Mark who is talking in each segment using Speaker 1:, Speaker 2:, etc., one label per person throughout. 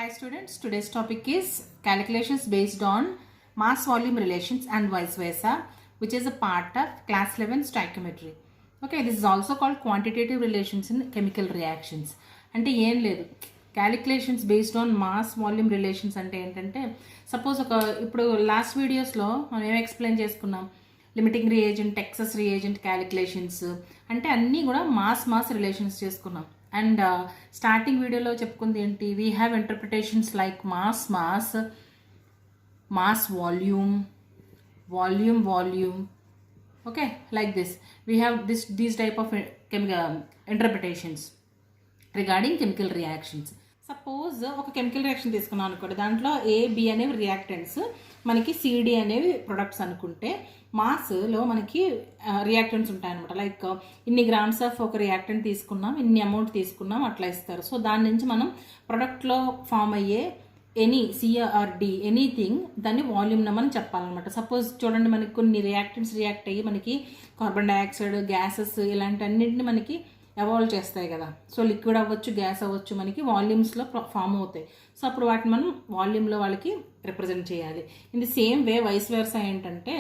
Speaker 1: Hi students, today's topic is calculations based on mass volume relations and vice versa, which is a part of class 11 stoichiometry. Okay, this is also called quantitative relations in chemical reactions. అంటే ఏం లేదు, calculations based on mass volume relations అంటే ఏంటంటే suppose ఇప్పుడు last వీడియోస్లో మనం ఏం explain చేసుకున్నాం, limiting reagent, excess reagent calculations అంటే అన్నీ కూడా మాస్ రిలేషన్స్ చేసుకున్నాం. అండ్ స్టార్టింగ్ వీడియోలో చెప్పుకుంది ఏంటి, we have interpretations like mass volume okay, like this we have these type of chemical interpretations regarding chemical reactions. Suppose ఒక కెమికల్ రియాక్షన్ తీసుకున్నాం అనుకోండి, దాంట్లో ఏ బి అనేవి రియాక్టెంట్స్, మనకి సిడి అనేవి ప్రొడక్ట్స్ అనుకుంటే మాస్లో మనకి రియాక్టెంట్స్ ఉంటాయన్నమాట. లైక్ ఇన్ని గ్రామ్స్ ఆఫ్ ఒక రియాక్టెంట్ తీసుకున్నాం, ఇన్ని అమౌంట్ తీసుకున్నాం అట్లా ఇస్తారు. సో దాని నుంచి మనం ప్రొడక్ట్లో ఫామ్ అయ్యే ఎనీ సిఆర్డి ఎనీథింగ్ దాన్ని వాల్యూమ్ నెంబర్ అని చెప్పాలన్నమాట. సపోజ్ చూడండి, మనకి కొన్ని రియాక్టెంట్స్ రియాక్ట్ అయ్యి మనకి కార్బన్ డైఆక్సైడ్, గ్యాసెస్ ఇలాంటి అన్నింటిని మనకి ఎవాల్వ్ చేస్తాయి కదా. సో లిక్విడ్ అవ్వచ్చు, గ్యాస్ అవ్వచ్చు, మనకి వాల్యూమ్స్లో ఫామ్ అవుతాయి. సో అప్పుడు వాటిని మనం వాల్యూమ్లో వాళ్ళకి రిప్రజెంట్ చేయాలి. In the same way vice versa ఏంటంటే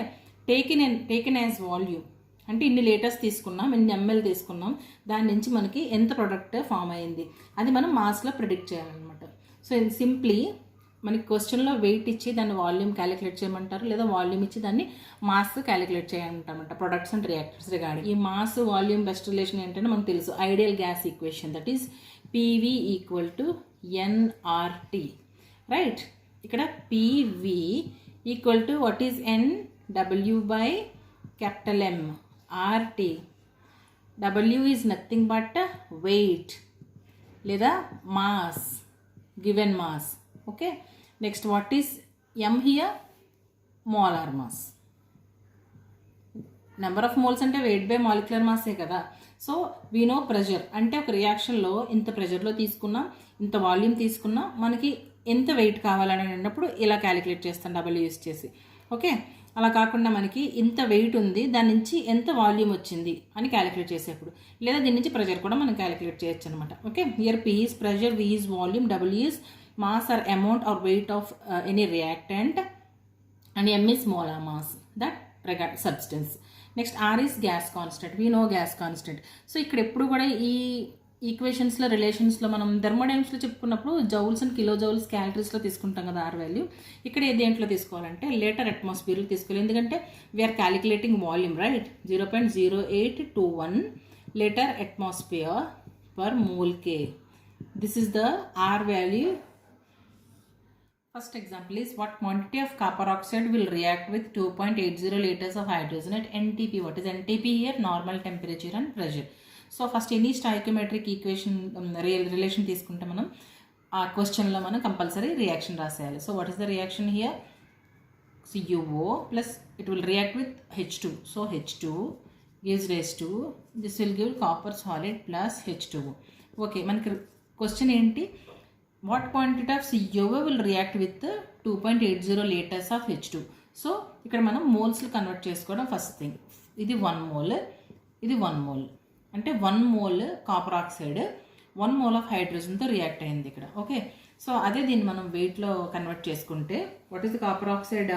Speaker 1: టేకెన్ యాజ్ వాల్యూమ్ అంటే ఇన్ని లీటర్స్ తీసుకున్నాం, ఇన్ని ఎంఎల్ తీసుకున్నాం, దాని నుంచి మనకి ఎంత ప్రొడక్ట్ ఫామ్ అయింది అది మనం మాస్లో ప్రిడిక్ట్ చేయాలన్నమాట. సో సింప్లీ మనకి క్వశ్చన్లో వెయిట్ ఇచ్చి దాన్ని వాల్యూమ్ క్యాలిక్యులేట్ చేయమంటారు, లేదా వాల్యూమ్ ఇచ్చి దాన్ని మాస్ క్యాలిక్యులేట్ చేయమంటామంట. ప్రొడక్ట్స్ అండ్ రియాక్టర్స్ రిగార్డింగ్ ఈ మాస్ వాల్యూమ్ బెస్ట్ రిలేషన్ ఏంటంటే మనకు తెలుసు, ideal gas equation, that is PV equal to NRT, right. ఇక్కడ PV equal to what is n, W by capital M, RT. W is nothing but weight లేదా mass, given mass. Okay, next what is m here, molar mass. Number of moles అంటే wait by molecular మాసే కదా. So we know pressure అంటే ఒక రియాక్షన్లో ఇంత ప్రెషర్లో తీసుకున్నాం, ఇంత volume తీసుకున్నాం, మనకి ఎంత వెయిట్ కావాలని అన్నప్పుడు ఇలా క్యాలిక్యులేట్ చేస్తాం డబ్ల్యూ యూస్ చేసి. ఓకే, అలా కాకుండా మనకి ఇంత వెయిట్ ఉంది, దాని నుంచి ఎంత వాల్యూమ్ వచ్చింది అని క్యాలిక్యులేట్ చేసేప్పుడు, లేదా దీని నుంచి ప్రెషర్ కూడా మనం క్యాలిక్యులేట్ చేయొచ్చు అనమాట. Okay, here P is pressure, V is volume, W is mass or amount or weight of any reactant, and m is molar mass, that substance. Next r is gas constant, we know gas constant. So ఇక్కడ ఎప్పుడు కూడా ఈ ఈక్వేషన్స్లో రిలేషన్స్లో మనం థర్మోడైనమిక్స్లో చెప్పుకున్నప్పుడు joules and kilo joules క్యాలరీస్లో తీసుకుంటాం కదా are value. ఇక్కడ దేంట్లో తీసుకోవాలంటే లీటర్ అట్మాస్ఫియర్లో తీసుకోవాలి, ఎందుకంటే we're calculating volume, right. 0.0821 litre atmosphere per mole K. This is the R value. First example is, what quantity of copper oxide will react with 2.80 liters of hydrogen at NTP? What is NTP here? Normal temperature and pressure. So first any stoichiometric equation relation తీసుకుంటే మనం ఆ క్వశ్చన్లో మనం compulsory reaction రాసేయాలి. So what is the reaction here? CuO plus it will react with H2. So H2 gives raised to, this will give copper solid plus H2O. Okay, మనకి question ఏంటి, what quantity of CuO will react with 2.80 litres of H2. So ఇక్కడ మనం మోల్స్లో convert చేసుకోవడం first thing. ఇది 1 mole, ఇది 1 mole, అంటే 1 mole copper oxide 1 mole of హైడ్రోజన్తో రియాక్ట్ అయింది ఇక్కడ. ఓకే, సో అదే దీన్ని మనం వెయిట్లో కన్వర్ట్ చేసుకుంటే what is the copper oxide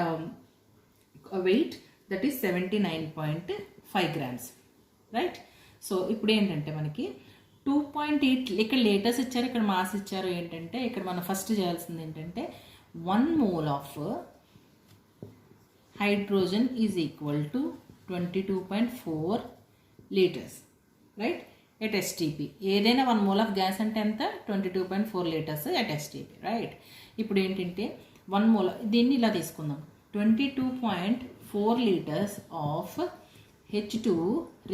Speaker 1: weight, that is 79.5 grams, right. So ఇప్పుడు ఏంటంటే మనకి 2.8 ఇక్కడ లీటర్స్ ఇచ్చారు, ఇక్కడ మాస్ ఇచ్చారు. ఏంటంటే ఇక్కడ మనం ఫస్ట్ చేయాల్సింది ఏంటంటే 1 mole of hydrogen is equal to 22.4 litres, right, at STP. ఏదైనా 1 మోల్ ఆఫ్ గ్యాస్ అంటే ఎంత, 22.4 లీటర్స్ ఎట్ STP, రైట్. ఇప్పుడు ఏంటంటే 1 మోల్, దీన్ని ఇలా తీసుకుందాం, 22.4 litres of H2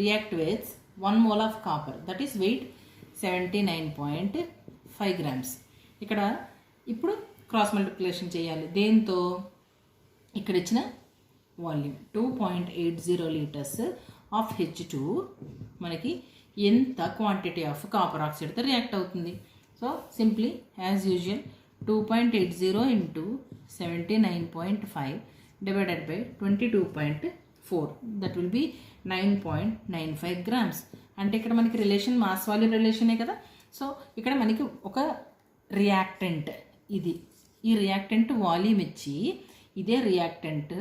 Speaker 1: react with 1 mole of copper, that is weight 79.5 grams. ఇక్కడ ఇప్పుడు క్రాస్ మల్టిప్లికేషన్ చేయాలి దేంతో, ఇక్కడ ఇచ్చిన వాల్యూమ్ 2.80 లీటర్స్ ఆఫ్ H2 మనకి ఎంత క్వాంటిటీ ఆఫ్ కాపర్ ఆక్సైడ్తో రియాక్ట్ అవుతుంది. So simply as usual 2.80 into 79.5 divided by 22.4, that will be 9.95 grams. అంటే ఇక్కడ మనకి రిలేషన్ మాస్ వాల్యూమ్ రిలేషనే కదా. సో ఇక్కడ మనకి ఒక రియాక్టెంట్ ఇది ఈ రియాక్టెంట్ వాల్యూమ్ ఇచ్చి ఇదే రియాక్టెంట్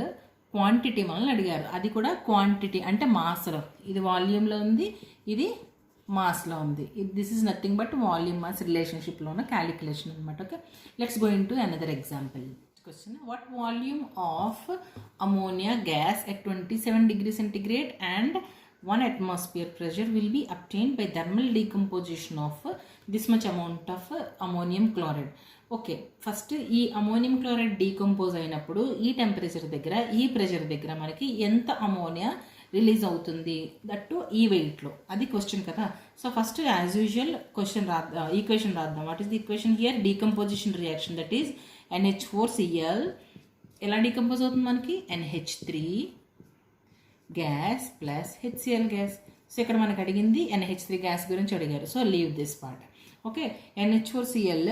Speaker 1: క్వాంటిటీ మనల్ని అడిగారు, అది కూడా క్వాంటిటీ అంటే మాస్లో. ఇది వాల్యూమ్లో ఉంది, ఇది మాస్లో ఉంది. This is nothing but volume mass రిలేషన్షిప్లో ఉన్న క్యాలిక్యులేషన్ అనమాట. Okay, let's go in to another example. Question: what volume of ammonia gas at 27 degrees centigrade and 1 atmosphere pressure will be obtained by thermal decomposition of this much amount of ammonium chloride? Okay, first ఈ ammonium chloride decompose అయినప్పుడు ఈ temperature దగ్గర, ఈ pressure దగ్గర మనకి ఎంత ammonia release అవుతుంది, that ఈ వెయిట్లో. అది క్వశ్చన్ కదా. So first as usual question equation రాద్దాం. What is the equation here? Decomposition reaction, that is NH4Cl ఎలా డీకంపోజ్ అవుతుంది మనకి? NH3 gas plus HCl gas. So ఇక్కడ మనకు అడిగింది NH3 గ్యాస్ గురించి అడిగారు. So leave this part. Okay, NH4Cl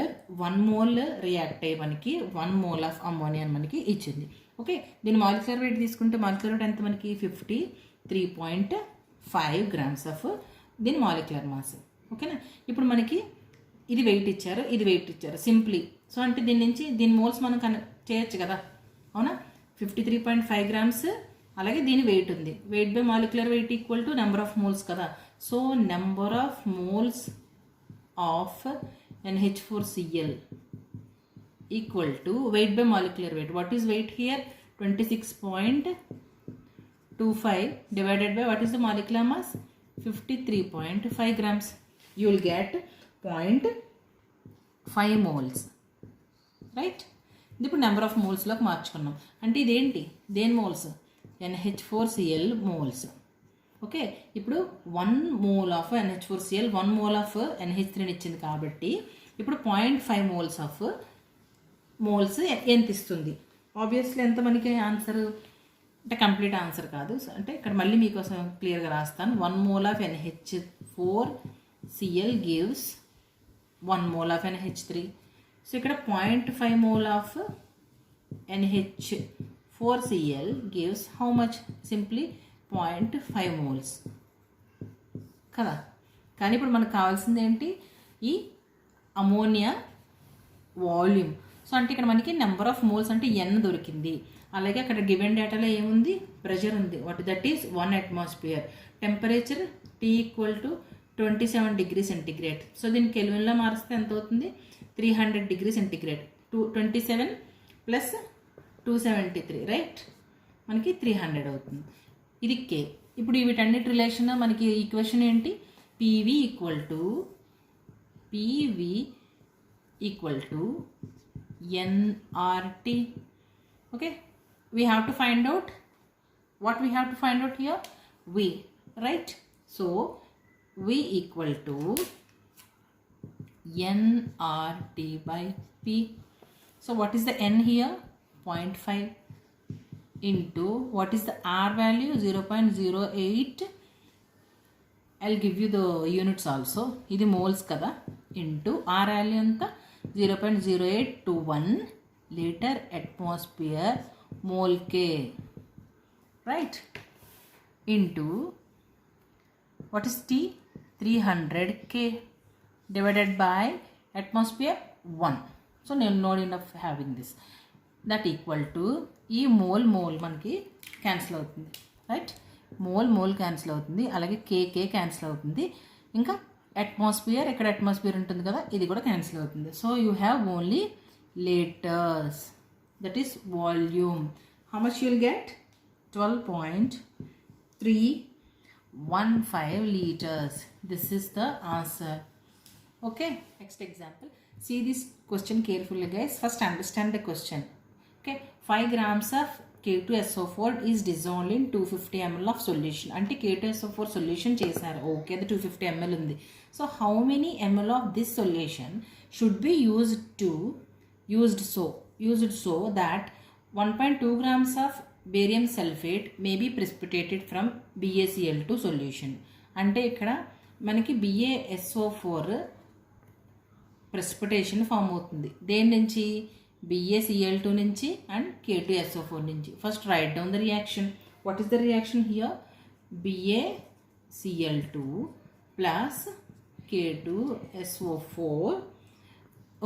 Speaker 1: 1 mole react అయ్యి మనకి 1 మోల్ ఆఫ్ అమోనియా మనకి ఇచ్చింది. ఓకే, దీని మాలిక్యులర్ వెయిట్ తీసుకుంటే మాలిక్యులర్ వెయిట్ ఎంత మనకి? 53.5 grams ఆఫ్ దీని మాలిక్యులర్ మాస్. ఓకేనా, ఇప్పుడు మనకి ఇది వెయిట్ ఇచ్చారు, ఇది వెయిట్ ఇచ్చారు సింప్లీ. సో అంటే దీని నుంచి దీని మోల్స్ మనం చేయొచ్చు కదా, అవునా? 53.5 grams, అలాగే దీని వెయిట్ ఉంది. Weight by molecular weight equal to number of moles కదా. So number of moles of NH4Cl equal to weight by molecular weight. What is weight here? 26.25 divided by what is the molecular mass? 53.5 grams. You will get 0.5 moles, right? ఇది ఇప్పుడు number of మోల్స్లోకి మార్చుకున్నాం. అంటే ఇదేంటి? దేని moles? NH4Cl moles. Okay, ఇప్పుడు 1 mole of NH4Cl 1 mole of NH3 ఇచ్చింది కాబట్టి ఇప్పుడు 0.5 మోల్స్ ఆఫ్ మోల్స్ ఎంత ఇస్తుంది? ఆబ్వియస్లీ ఎంత మనకి ఆన్సర్ అంటే కంప్లీట్ ఆన్సర్ కాదు. అంటే ఇక్కడ మళ్ళీ మీకోసం క్లియర్గా రాస్తాను. 1 mole of NH4Cl gives 1 mole of NH3. So ఇక్కడ 0.5 mole of NH4Cl gives how much? Simply 0.5 moles కదా. కానీ ఇప్పుడు మనకు కావాల్సింది ఏంటి? ఈ అమోనియా వాల్యూమ్. సో అంటే ఇక్కడ మనకి నెంబర్ ఆఫ్ మోల్స్ అంటే n దొరికింది. అలాగే అక్కడ గివెన్ డేటాలో ఏముంది? ప్రెషర్ ఉంది. What that is 1 atmosphere. Temperature T equal to 27 degrees centigrade. So దీన్ని కెల్విన్లో మారిస్తే ఎంత అవుతుంది? 300 degrees centigrade. 27 plus 273, right? మనకి 300 అవుతుంది. ఇది K. ఇప్పుడు వీటన్నిటి రిలేషన్ మనకి ఈక్వేషన్ ఏంటి? PV equal to nRT. Okay, we have to find out what we have to find out here? V, right? So V equal to nRT by P. So what is the n here? 0.5 into what is the R value? 0.08. I'll give you the units also. ఇది moles కదా. Into R value ఎంత? 0.0821 litre atmosphere mole K, right? Into what is T? 300K divided by atmosphere 1. So not enough having this. That equal to ఈ mole మనకి cancel అవుతుంది, right? Mole cancel అవుతుంది, అలాగే కేకే cancel అవుతుంది. ఇంకా atmosphere, ఇక్కడ atmosphere ఉంటుంది కదా, ఇది కూడా క్యాన్సిల్ అవుతుంది. So you have only litres, that is volume. How much you'll get? 12.315 liters. This is the answer. Okay, next example. See this question carefully, guys. First understand the question. Okay, 5 grams of K2SO4 is dissolved in 250 ml of solution. అంటే K2SO4 solution చేశారు. Okay, అది 250 ml ఉంది. So how many ml of this solution should be used so that 1.2 grams of barium sulfate may be precipitated from BaCl2 solution. అంటే ఇక్కడ మనకి BaSO4 precipitation form అవుతుంది. దేని నుంచి? BaCl2 నుంచి అండ్ K2SO4 నుంచి. First right down the reaction. What is the reaction here? BaCl2 plus K2SO4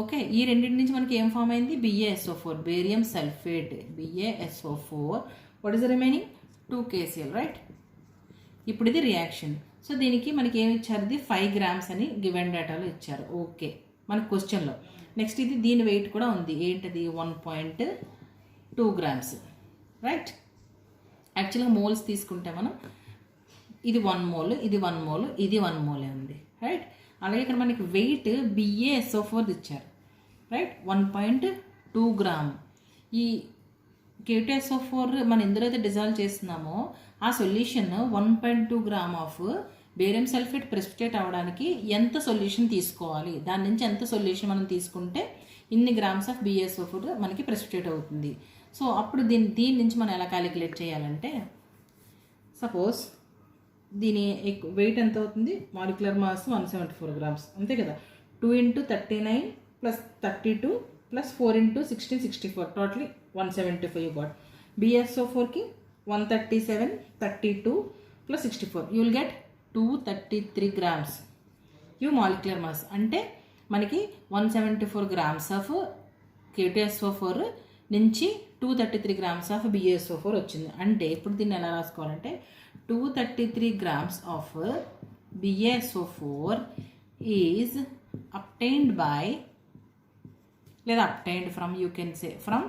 Speaker 1: okay, ఈ రెండింటి నుంచి మనకి ఏం ఫామ్ అయింది? BaSO4, barium sulphate, BaSO4. What is the remaining? 2KCl, right? ఇప్పుడు ఇది రియాక్షన్. సో దీనికి మనకి ఏమి ఇచ్చారు? ఇది 5 grams అని గివెన్ డేటాలో ఇచ్చారు. ఓకే, మన క్వశ్చన్లో. నెక్స్ట్ ఇది దీని వెయిట్ కూడా ఉంది. ఏంటది? 1.2 grams, రైట్? యాక్చువల్గా మోల్స్ తీసుకుంటే మనం ఇది 1 mole, ఇది 1 mole, ఇది 1 mole ఉంది, రైట్? అలాగే ఇక్కడ మనకి వెయిట్ BaSO4 ఇచ్చారు, రైట్? 1.2 gram. ఈ K2SO4 మనం ఎందులో అయితే డిజాల్వ్ చేస్తున్నామో ఆ solution 1.2 gram of barium sulphate precipitate అవ్వడానికి ఎంత సొల్యూషన్ తీసుకోవాలి, దాని నుంచి ఎంత సొల్యూషన్ మనం తీసుకుంటే ఇన్ని గ్రామ్స్ ఆఫ్ BaSO4 మనకి ప్రెసిపిటేట్ అవుతుంది. సో అప్పుడు దీని నుంచి మనం ఎలా క్యాలిక్యులేట్ చేయాలంటే, సపోజ్ దీని వెయిట్ ఎంత అవుతుంది? మాలిక్యులర్ మాస్ 174 grams, అంతే కదా? 2 × 39 + 32 + 4 × 16, 64, టోటలీ 175 గాట్. BaSO4కి 137, 32 + 64, యూ విల్ గెట్ 233 grams. ఇవి మాలిక్యులర్ మాస్. అంటే మనకి 174 grams ఆఫ్ K2SO4 నుంచి 233 grams ఆఫ్ BaSO4 వచ్చింది. అంటే ఇప్పుడు దీన్ని ఎలా రాసుకోవాలంటే 233 grams of BaSO4 is obtained by, లేదా obtained from, you can say from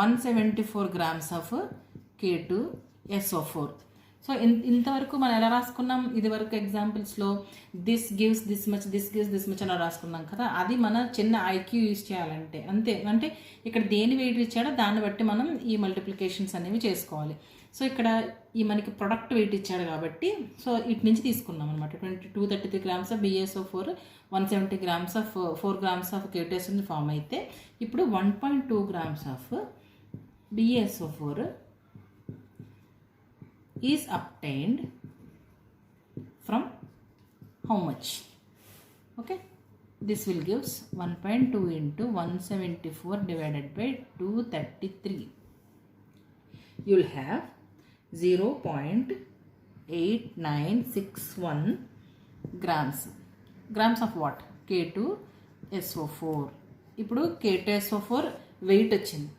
Speaker 1: 174 grams of K2SO4. సో ఇంతవరకు మనం ఎలా రాసుకున్నాం? ఇది వరకు ఎగ్జాంపుల్స్లో this gives this much, this gives this much అలా రాసుకున్నాం కదా. అది మన చిన్న IQ యూజ్ చేయాలంటే అంతే. అంటే ఇక్కడ దేని వెయిట్ ఇచ్చాడో దాన్ని బట్టి మనం ఈ మల్టిప్లికేషన్స్ అనేవి చేసుకోవాలి. సో ఇక్కడ ఈ మనకి ప్రొడక్ట్ వెయిట్ ఇచ్చాడు కాబట్టి సో ఇటు నుంచి తీసుకున్నాం అనమాట. 233 grams of BaSO4, 170 grams of 4 grams of K2SO4 form అయితే ఇప్పుడు 1.2 grams of BaSO4 is obtained from how much? Okay, this will gives 1.2 × 174 divided by 233. You'll have 0.8961 grams. Grams of what? K2SO4. ఇప్పుడు K2SO4 wait వచ్చింది.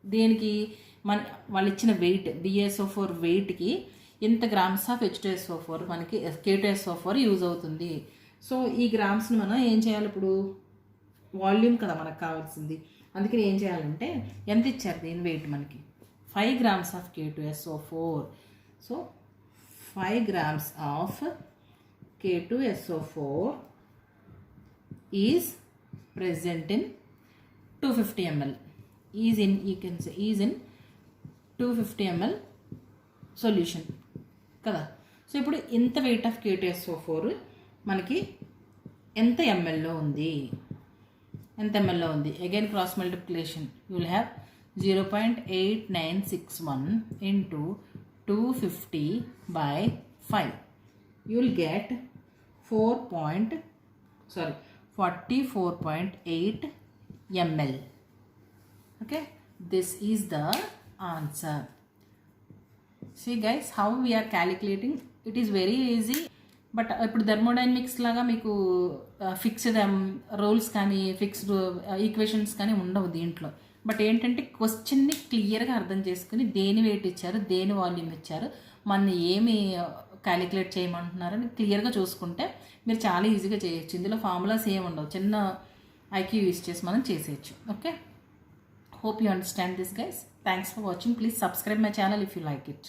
Speaker 1: దేనికి? వాళ్ళు ఇచ్చిన wait BaSO4 వెయిట్కి ఎంత grams of H2SO4 మనకి K2SO4 use అవుతుంది. సో ఈ గ్రామ్స్ని మనం ఏం చేయాలి? ఇప్పుడు వాల్యూమ్ కదా మనకు కావాల్సింది. అందుకని ఏం చేయాలంటే ఎంత ఇచ్చారు దీని వెయిట్? మనకి 5 grams of K2SO4. So 5 grams of K2SO4 is present in 250 ml. Is in, you can say is in 250 ml solution కదా. సో ఇప్పుడు ఇంత వెయిట్ ఆఫ్ K2SO4 మనకి ఎంత mlలో ఉంది? ఎంత mlలో ఉంది? Again cross multiplication. You will have 0.8961 into 250 by 5. You will get 44.8 ml. Okay, this is the answer. See guys, how we are calculating? It is very easy. But ఇప్పుడు thermodynamics లాగా మీకు fixed rules కానీ fixed equations కానీ ఉండవు దీంట్లో. But ఏంటంటే క్వశ్చన్ని క్లియర్గా అర్థం చేసుకుని దేని వెయిట్ ఇచ్చారు, దేని వాల్యూమ్ ఇచ్చారు, మన ఏమి క్యాలిక్యులేట్ చేయమంటున్నారని క్లియర్గా చూసుకుంటే మీరు చాలా ఈజీగా చేయొచ్చు. ఇందులో ఫార్ములాస్ ఏమి ఉండవు, చిన్న IQ యూజ్ చేసి మనం చేసేయచ్చు. Okay, hope you understand this guys. Thanks for watching. Please subscribe my channel if you like it.